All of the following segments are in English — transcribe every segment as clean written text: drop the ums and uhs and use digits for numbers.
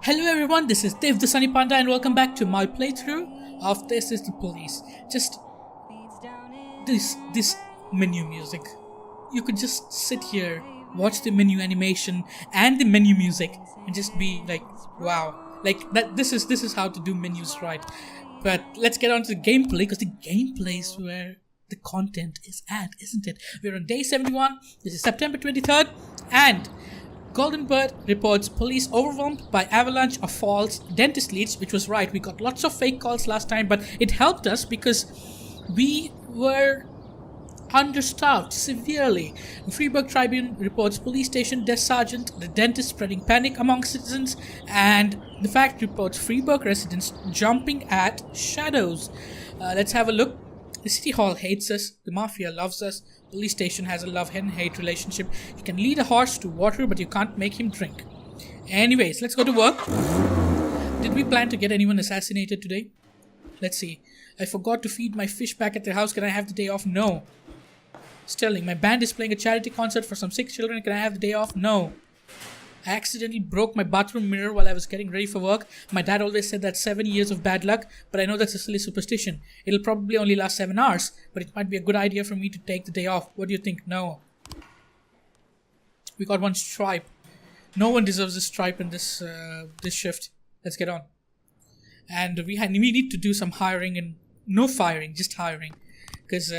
Hello everyone, this is Dave the Sunny Panda and welcome back to my playthrough of This is the Police. Just this menu music. You could just sit here, watch the menu animation and the menu music and just be like, wow. Like that this is how to do menus right. But let's get on to the gameplay because the gameplay is where the content is at, isn't it? We're on day 71, this is September 23rd and Golden Bird reports police overwhelmed by avalanche of false dentist leads, which was right. We got lots of fake calls last time, but it helped us because we were understaffed severely. Freeburg Tribune reports police station desk sergeant, the dentist spreading panic among citizens, and the fact reports Freeburg residents jumping at shadows. Let's have a look. The city hall hates us, the mafia loves us, police station has a love and hate relationship. You can lead a horse to water, but you can't make him drink. Anyways, let's go to work. Did we plan to get anyone assassinated today? Let's see. I forgot to feed my fish back at the house. Can I have the day off? No. Sterling, my band is playing a charity concert for some sick children. Can I have the day off? No. I accidentally broke my bathroom mirror while I was getting ready for work. My dad always said that's 7 years of bad luck, but I know that's a silly superstition. It'll probably only last 7 hours, but it might be a good idea for me to take the day off. What do you think? No. We got one stripe. No one deserves a stripe in this shift. Let's get on. And we need to do some hiring and no firing, just hiring, because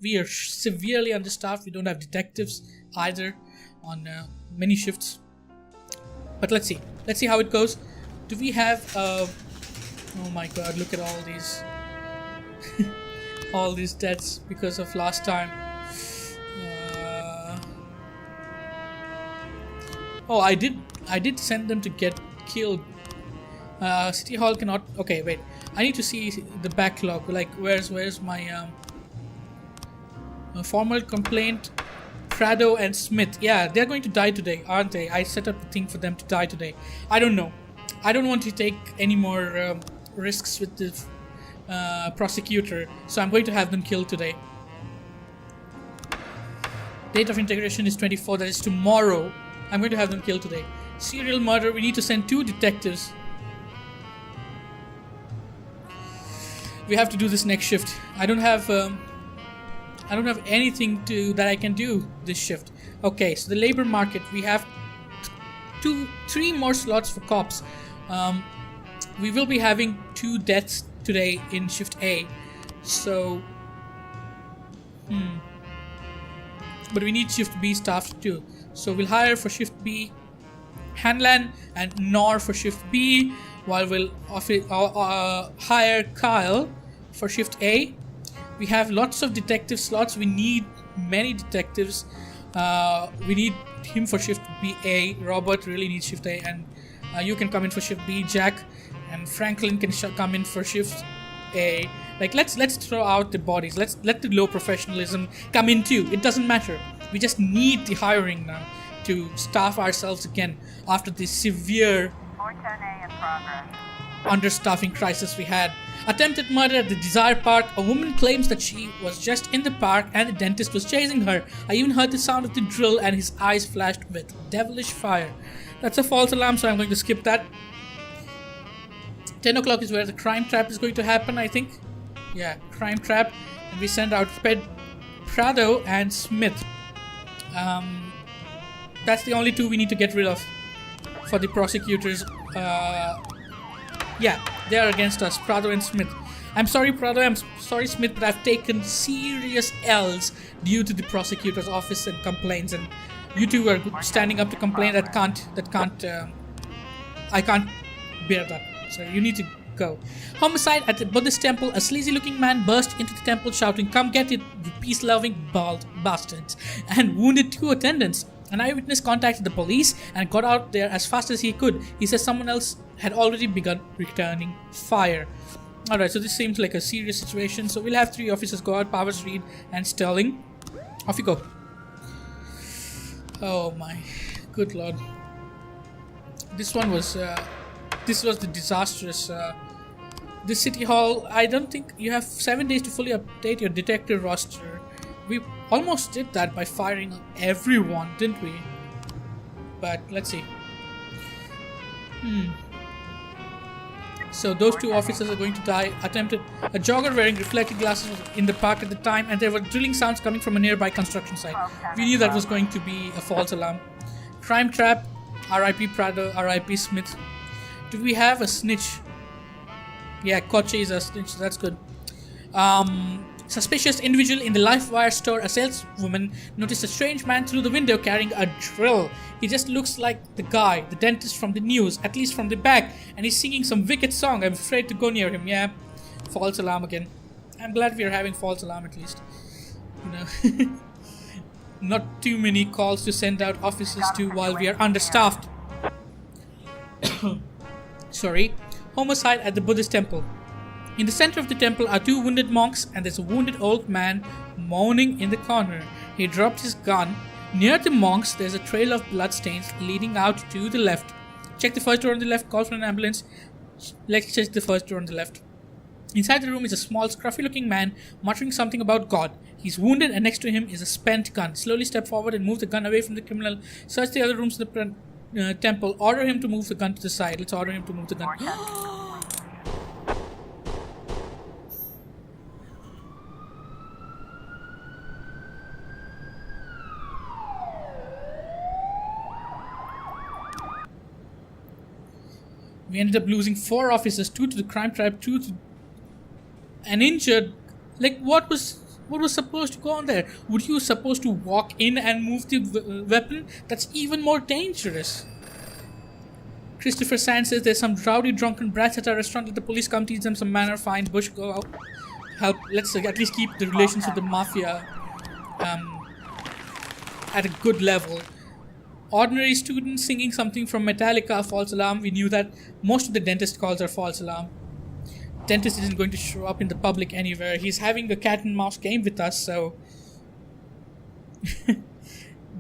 we are severely understaffed. We don't have detectives either on many shifts. But let's see how it goes. Do we have oh my god, look at all these all these deaths because of last time. Oh, I did send them to get killed. City Hall cannot. Okay, wait, I need to see the backlog. Like where's my formal complaint. Prado and Smith. Yeah, they're going to die today, aren't they? I set up the thing for them to die today. I don't know. I don't want to take any more risks with the prosecutor, so I'm going to have them killed today. Date of integration is 24, that is tomorrow. I'm going to have them killed today. Serial murder, we need to send 2 detectives. We have to do this next shift. I don't have anything that I can do this shift. Okay, so the labor market, we have 3 more slots for cops. We will be having 2 deaths today in shift A. So, but we need shift B staffed too. So we'll hire for shift B Hanlan and Nor for shift B, while we'll hire Kyle for shift A. We have lots of detective slots. We need many detectives. We need him for shift B-A. Robert really needs shift A, and you can come in for shift B. Jack and Franklin can come in for shift A. Like let's throw out the bodies. Let's let the low professionalism come in too. It doesn't matter. We just need the hiring now to staff ourselves again after this severe 410A in progress. Understaffing crisis we had. Attempted murder at the Desire Park. A woman claims that she was just in the park and the dentist was chasing her. I even heard the sound of the drill and his eyes flashed with devilish fire. That's a false alarm, so I'm going to skip that. 10 o'clock is where the crime trap is going to happen, I think. Yeah, crime trap. And we send out Prado and Smith. That's the only 2 we need to get rid of for the prosecutors. Yeah, they are against us, Prado and Smith. I'm sorry, Prado, I'm sorry, Smith, but I've taken serious L's due to the prosecutor's office and complaints, and you 2 are standing up to complain. I can't bear that. So you need to go. Homicide at the Buddhist temple. A sleazy-looking man burst into the temple shouting, "Come get it, you peace-loving bald bastards," and wounded 2 attendants. An eyewitness contacted the police and got out there as fast as he could. He says someone else had already begun returning fire. Alright, so this seems like a serious situation. So we'll have 3 officers go out, Powers, Reed, and Sterling. Off you go. Oh my good lord. This was the disastrous. The city hall, I don't think you have 7 days to fully update your detective roster. We almost did that by firing everyone, didn't we? But let's see. So those two officers are going to die. Attempted a jogger wearing reflective glasses was in the park at the time, and there were drilling sounds coming from a nearby construction site. We knew that was going to be a false alarm. Crime trap. R.I.P. Prado. R.I.P. Smith. Do we have a snitch? Yeah, Koche is a snitch. That's good. Suspicious individual in the LifeWire store, a saleswoman, noticed a strange man through the window carrying a drill. He just looks like the guy, the dentist from the news, at least from the back, and he's singing some wicked song. I'm afraid to go near him. Yeah, false alarm again. I'm glad we are having false alarm at least. You know, not too many calls to send out officers to while we are understaffed. Sorry. Homicide at the Buddhist temple. In the center of the temple are two wounded monks, and there's a wounded old man moaning in the corner. He dropped his gun. Near the monks, there's a trail of bloodstains leading out to the left. Check the first door on the left, call for an ambulance. Let's check the first door on the left. Inside the room is a small, scruffy-looking man muttering something about God. He's wounded, and next to him is a spent gun. Slowly step forward and move the gun away from the criminal. Search the other rooms in the temple. Order him to move the gun to the side. Let's order him to move the gun. We ended up losing 4 officers, 2 to the crime tribe, 2 to an injured. Like, what was supposed to go on there? Would you supposed to walk in and move the weapon? That's even more dangerous. Christopher Sand says there's some rowdy drunken brats at our restaurant. Let the police come teach them some manner. Fine. Bush, go out. Help. Let's at least keep the relations with the mafia at a good level. Ordinary students singing something from Metallica, false alarm. We knew that most of the dentist calls are false alarm. Dentist isn't going to show up in the public anywhere. He's having a cat and mouse game with us, so...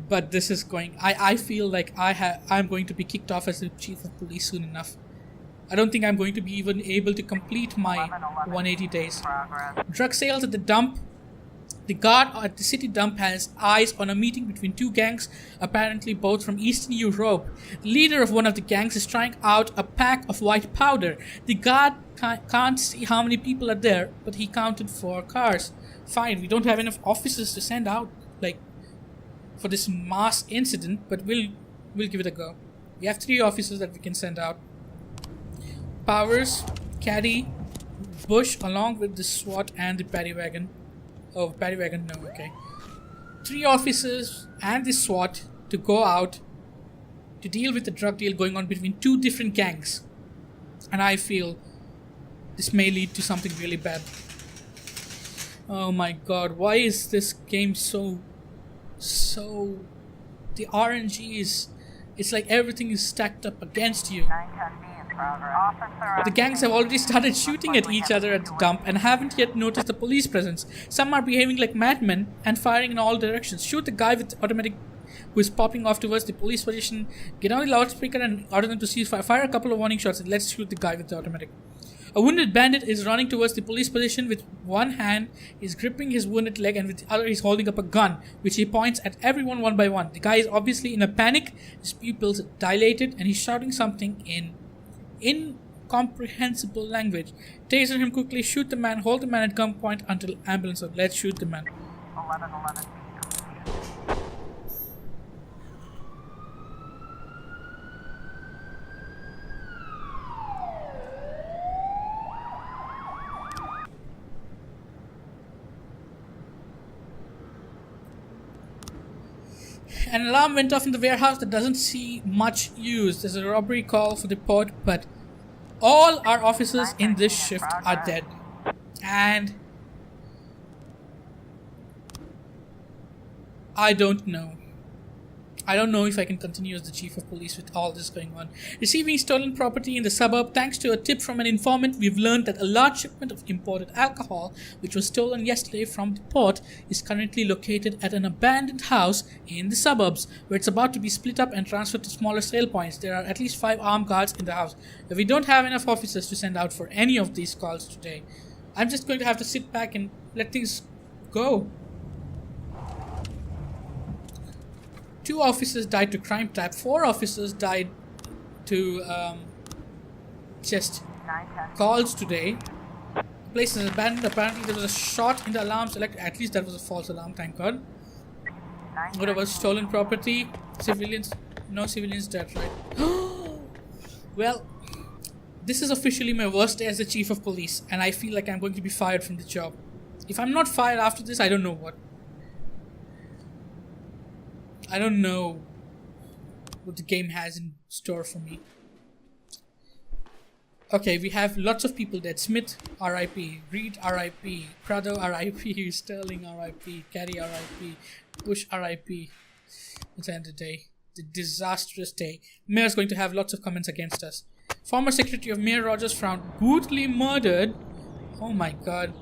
But this is going... I feel like I'm going to be kicked off as the chief of police soon enough. I don't think I'm going to be even able to complete my 180 days. Drug sales at the dump. The guard at the city dump has eyes on a meeting between 2 gangs, apparently both from Eastern Europe. The leader of one of the gangs is trying out a pack of white powder. The guard can't see how many people are there, but he counted 4 cars. Fine, we don't have enough officers to send out, like, for this mass incident, but we'll give it a go. We have 3 officers that we can send out. Powers, Caddy, Bush, along with the SWAT and the paddy wagon. Oh, paddy wagon, no, okay. 3 officers and the SWAT to go out to deal with the drug deal going on between 2 different gangs. And I feel this may lead to something really bad. Oh my god, why is this game so... The RNG is... It's like everything is stacked up against you. The gangs have already started shooting at each other at the dump and haven't yet noticed the police presence. Some are behaving like madmen and firing in all directions. Shoot the guy with the automatic who is popping off towards the police position. Get on the loudspeaker and order them to cease fire. Fire a couple of warning shots and let's shoot the guy with the automatic. A wounded bandit is running towards the police position. With one hand, he's gripping his wounded leg, and with the other, he's holding up a gun, which he points at everyone one by one. The guy is obviously in a panic. His pupils are dilated, and he's shouting something in incomprehensible language. Taser him quickly, shoot the man, hold the man at gunpoint until ambulance. Let's shoot the man. 1111. An alarm went off in the warehouse that doesn't see much use. There's a robbery call for the port, but all our officers in this shift are dead. And I don't know. I don't know if I can continue as the chief of police with all this going on. Receiving stolen property in the suburb. Thanks to a tip from an informant, we've learned that a large shipment of imported alcohol, which was stolen yesterday from the port, is currently located at an abandoned house in the suburbs, where it's about to be split up and transferred to smaller sale points. There are at least 5 armed guards in the house. If we don't have enough officers to send out for any of these calls today, I'm just going to have to sit back and let things go. 2 officers died to crime trap, 4 officers died to just 910. calls today. The place is abandoned. Apparently there was a shot in the alarm select. At least that was a false alarm, thank God. Whatever, stolen property, civilians, no civilians dead, right? Well, this is officially my worst day as the chief of police, and I feel like I'm going to be fired from the job. If I'm not fired after this, I don't know what. I don't know what the game has in store for me. Okay, we have lots of people dead. Smith, R.I.P. Reed, R.I.P. Prado, R.I.P. Sterling, R.I.P. Carey, R.I.P. Bush, R.I.P. It's the end of the day. The disastrous day. Mayor's going to have lots of comments against us. Former Secretary of Mayor Rogers found brutally murdered. Oh my God.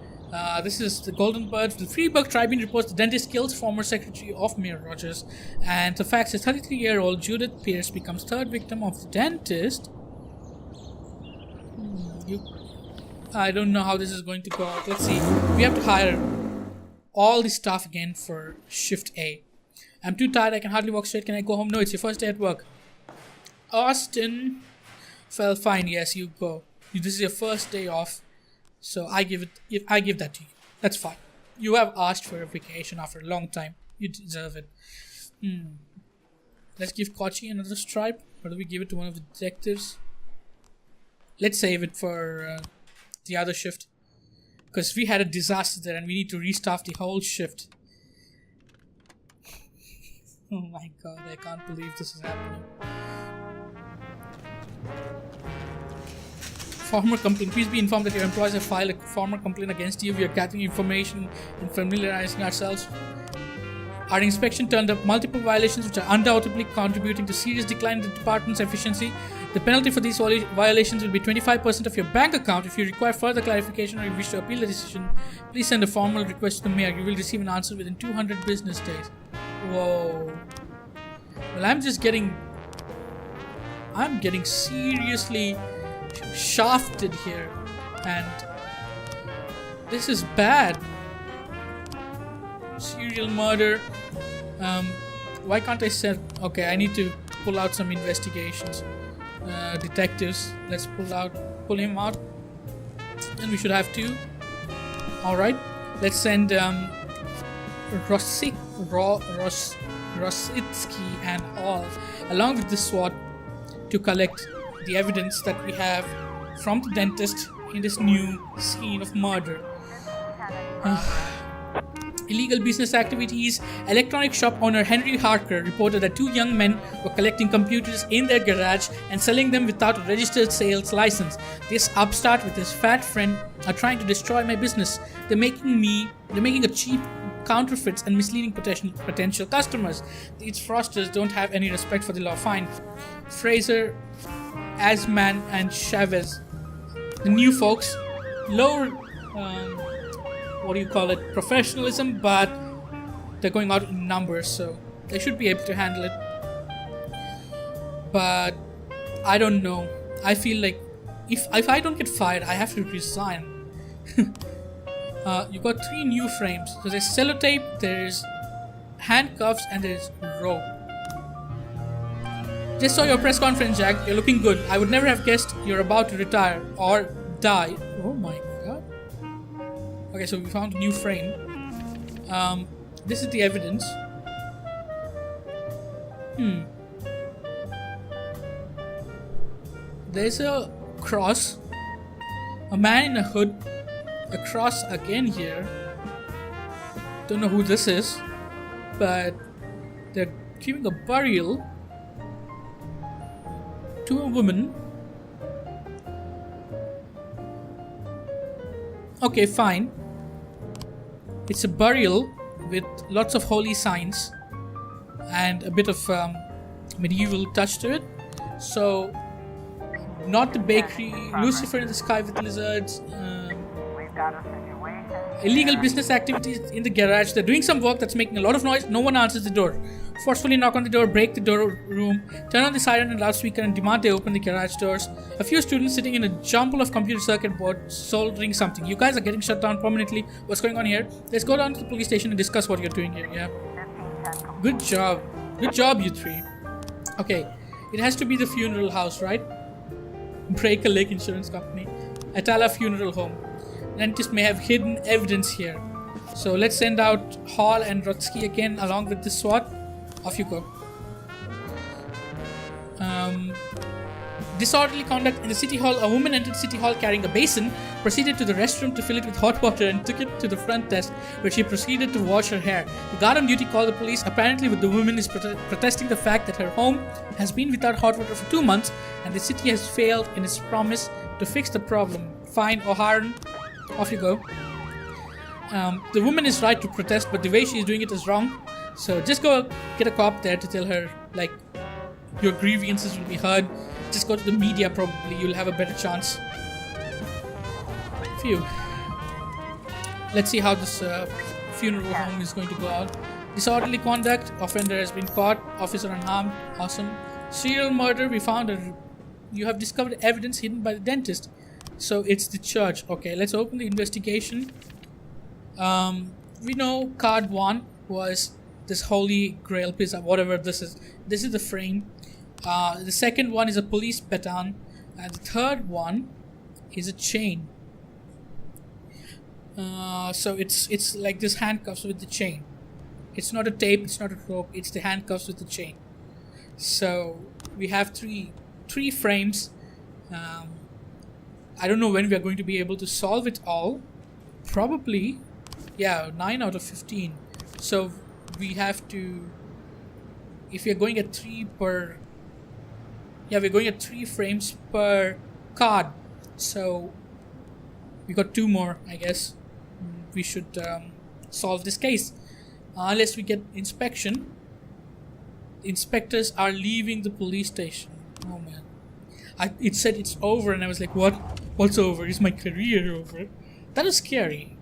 This is the Golden Birds. The Freeburg Tribune reports the dentist kills former Secretary of Mayor Rogers. And the facts is 33-year-old Judith Pierce becomes third victim of the dentist. I don't know how this is going to go out. Let's see. We have to hire all the staff again for shift A. I'm too tired. I can hardly walk straight. Can I go home? No, it's your first day at work. Austin. Well, fine. Yes, you go. This is your first day off. So I give that to you. That's fine. You have asked for a vacation after a long time. You deserve it. Let's give Kochi another stripe. Or do we give it to one of the detectives? Let's save it for the other shift. Because we had a disaster there and we need to restaff the whole shift. Oh my God, I can't believe this is happening. Former complaint. Please be informed that your employees have filed a formal complaint against you. We are gathering information and familiarizing ourselves. Our inspection turned up multiple violations which are undoubtedly contributing to serious decline in the department's efficiency. The penalty for these violations will be 25% of your bank account. If you require further clarification or you wish to appeal the decision, please send a formal request to the mayor. You will receive an answer within 200 business days. Whoa. Well, I'm getting seriously shafted here. And this is bad. Serial murder. Why can't I say... Okay, I need to pull out some investigations. Detectives. Let's pull him out. And we should have two. Alright. Let's send Rositsky and all along with the SWAT to collect the evidence that we have from the dentist in this new scene of murder. Illegal business activities. Electronic shop owner Henry Harker reported that two young men were collecting computers in their garage and selling them without a registered sales license. This upstart with his fat friend are trying to destroy my business. They're making a cheap counterfeits and misleading potential customers. These fraudsters don't have any respect for the law. Fine. Fraser, Asman and Chavez. The new folks. Lower professionalism, but they're going out in numbers, so they should be able to handle it. But I don't know. I feel like if I don't get fired, I have to resign. You got 3 new frames. So there's sellotape, there's handcuffs, and there's rope. Just saw your press conference, Jack. You're looking good. I would never have guessed you're about to retire or die. Oh my God. Okay, so we found a new frame. This is the evidence. There's a cross. A man in a hood. A cross again here. Don't know who this is. But they're giving a burial to a woman. Okay, fine. It's a burial with lots of holy signs and a bit of medieval touch to it. So, not the bakery, Lucifer in the sky with lizards, We've got a situation. illegal business activities in the garage. They're doing some work that's making a lot of noise. No one answers the door. Forcefully knock on the door, break the door room, turn on the siren and loudspeaker and demand they open the garage doors. A few students sitting in a jumble of computer circuit boards soldering something. You guys are getting shut down permanently. What's going on here? Let's go down to the police station and discuss what you're doing here. Yeah. 1510. Good job. Good job, you three. Okay. It has to be the funeral house, right? Breaker Lake Insurance Company. Atala Funeral Home. Dentist may have hidden evidence here. So let's send out Hall and Rotsky again along with the SWAT. Off you go. Disorderly conduct in the city hall. A woman entered city hall carrying a basin, proceeded to the restroom to fill it with hot water and took it to the front desk where she proceeded to wash her hair. The guard on duty called the police. Apparently the woman is protesting the fact that her home has been without hot water for 2 months and the city has failed in its promise to fix the problem. Fine, O'Haran, off you go. The woman is right to protest, but the way she's doing it is wrong. So just go get a cop there to tell her, like, your grievances will be heard. Just go to the media, probably. You'll have a better chance. Phew. Let's see how this funeral home is going to go out. Disorderly conduct. Offender has been caught. Officer unharmed. Awesome. Serial murder. We found you have discovered evidence hidden by the dentist. So it's the church. Okay, let's open the investigation. We know card 1 was this holy grail pizza, whatever this is. This is the frame. The second one is a police baton, and the third one is a chain. So it's like this handcuffs with the chain. It's not a tape, it's not a rope, it's the handcuffs with the chain. So we have three frames. I don't know when we are going to be able to solve it all. Probably, 9 out of 15. So we have to, if we are going at 3 per, we're going at 3 frames per card. So we got 2 more, I guess. We should solve this case. Unless we get inspection. Inspectors are leaving the police station. Oh man. It said it's over and I was like, what? What's over? Is my career over? That is scary.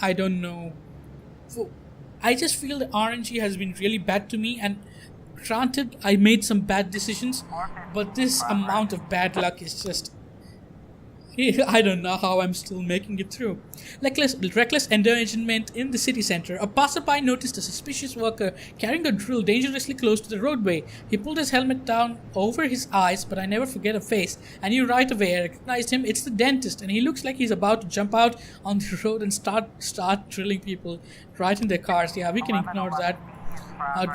I don't know. I just feel the RNG has been really bad to me, and granted I made some bad decisions, but this amount of bad luck is just, I don't know how I'm still making it through. Reckless endangerment in the city center. A passerby noticed a suspicious worker carrying a drill dangerously close to the roadway. He pulled his helmet down over his eyes, but I never forget a face. I knew right away. I recognized him. It's the dentist, and he looks like he's about to jump out on the road and start drilling people right in their cars. Yeah, we can ignore that.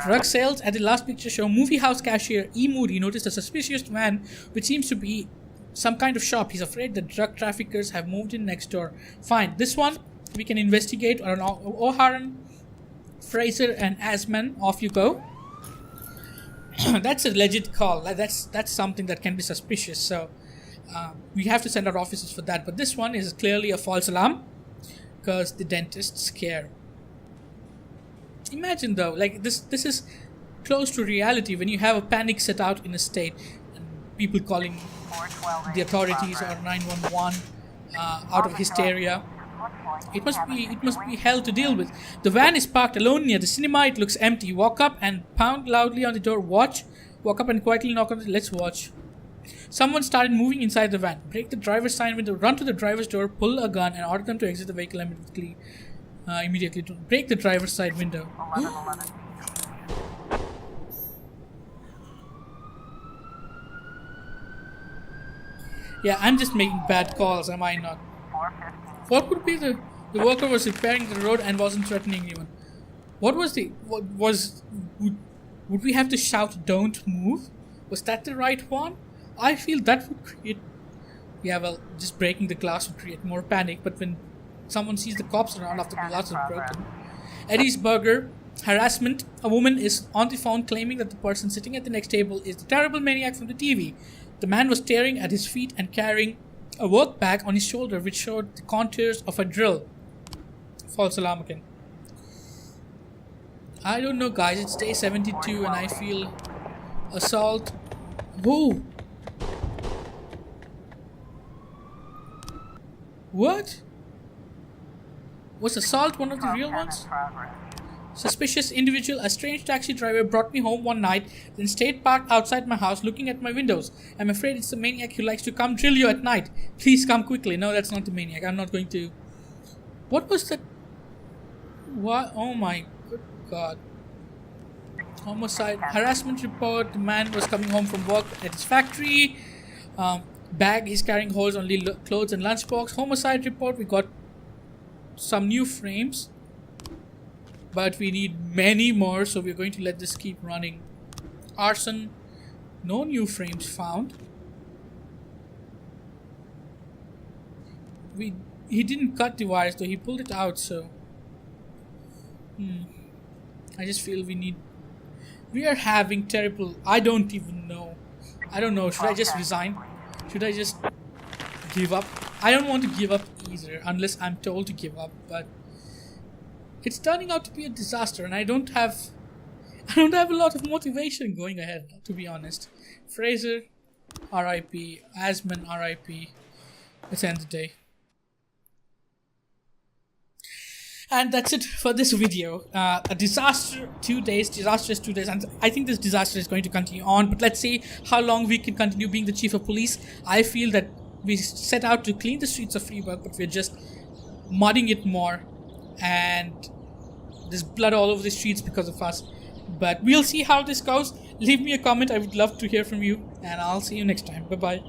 Drug sales. At the last picture show, movie house cashier E. Moody noticed a suspicious man, which seems to be some kind of shop. He's afraid that drug traffickers have moved in next door. Fine. This one we can investigate. O'Haran, Fraser, and Asman. Off you go. That's a legit call. That's something that can be suspicious. So we have to send our officers for that. But this one is clearly a false alarm because the dentist's scared. Imagine though, like this is close to reality when you have a panic set out in a state and people calling the authorities or 911 out of hysteria. It must be hell to deal with. The van is parked alone near the cinema. It looks empty. Walk up and pound loudly on the door. Watch. Walk up and quietly knock on the. Let's watch. Someone started moving inside the van. Break the driver's side window. Run to the driver's door. Pull a gun and order them to exit the vehicle immediately. Break the driver's side window. Yeah, I'm just making bad calls, am I not? What could be the worker was repairing the road and wasn't threatening anyone? Would we have to shout don't move? Was that the right one? I feel that would create, just breaking the glass would create more panic, but when someone sees the cops around after the glass is broken. Eddie's Burger. Harassment. A woman is on the phone claiming that the person sitting at the next table is the terrible maniac from the TV. The man was staring at his feet and carrying a work bag on his shoulder which showed the contours of a drill. False alarm again. I don't know guys, it's day 72 and I feel assault. Whoa! What? Was assault one of the real ones? Suspicious individual. A strange taxi driver brought me home one night, then stayed parked outside my house looking at my windows. I'm afraid it's the maniac who likes to come drill you at night. Please come quickly. No, that's not the maniac. I'm not going to. What was that? What? Oh my good god. Homicide. Harassment report. The man was coming home from work at his factory. Bag he's carrying holds only clothes and lunchbox. Homicide report. We got some new frames. But we need many more, so we're going to let this keep running. Arson. No new frames found. He didn't cut the wires though, he pulled it out, so I just feel we are having terrible. I don't even know. I don't know, should I just resign? Should I just give up? I don't want to give up either unless I'm told to give up, but it's turning out to be a disaster and I don't have a lot of motivation going ahead, to be honest. Fraser, R.I.P. Asman, R.I.P. Let's end the day. And that's it for this video. A disastrous 2 days, and I think this disaster is going to continue on, but let's see how long we can continue being the chief of police. I feel that we set out to clean the streets of Freiburg, but we're just mudding it more, and there's blood all over the streets because of us. But we'll see how this goes. Leave me a comment, I would love to hear from you, and I'll see you next time. Bye bye.